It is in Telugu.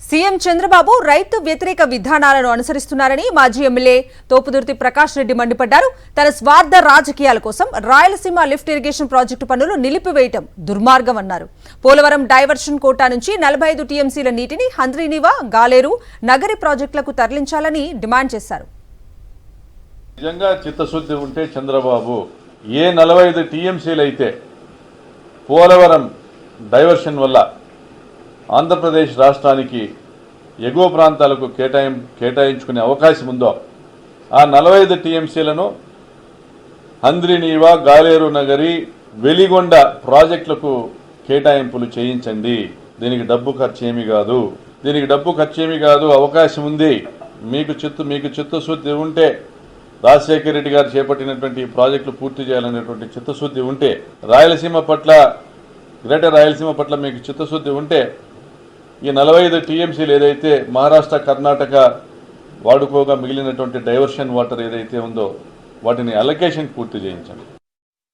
సీఎం చంద్రబాబు రైతు వ్యతిరేక విధానాలను అనుసరిస్తున్నారని మాజీ ఎమ్మెల్యే తోపుదుర్తి ప్రకాష్ రెడ్డి మండిపడ్డారు. తన స్వార్థ రాజకీయాల కోసం రాయలసీమ లిఫ్ట్ ఇరిగేషన్ ప్రాజెక్టు పనులు నిలిపివేయటం దుర్మార్గమన్నారు. పోలవరం డైవర్షన్ కోటా నుంచి 45 టీఎంసీల నీటిని హంద్రీనీవా, గాలేరు, నగరి ప్రాజెక్టులకు తరలించాలని డిమాండ్ చేశారు. నిజంగా చిత్తశుద్ధి ఉంటే చంద్రబాబు ఏ 45 టీఎంసీలు అయితే పోలవరం డైవర్షన్ వల్ల ఆంధ్రప్రదేశ్ రాష్ట్రానికి ఎగువ ప్రాంతాలకు కేటాయించుకునే అవకాశం ఉందో ఆ 45 టీఎంసీలను హంద్రీనీవా, గాలేరు నగరి, వెలిగొండ ప్రాజెక్టులకు కేటాయింపులు చేయించండి. దీనికి డబ్బు ఖర్చేమీ కాదు. అవకాశం ఉంది. మీకు చిత్తశుద్ధి ఉంటే రాజశేఖర రెడ్డి గారు చేపట్టినటువంటి ప్రాజెక్టులు పూర్తి చేయాలనేటువంటి చిత్తశుద్ధి ఉంటే, గ్రేటర్ రాయలసీమ పట్ల మీకు చిత్తశుద్ధి ఉంటే ఈ 45 టీఎంసీలు ఏదైతే మహారాష్ట్ర, కర్ణాటక వాడుకోగా మిగిలినటువంటి డైవర్షన్ వాటర్ ఏదైతే ఉందో వాటిని అలొకేషన్ పూర్తి చేయించండి.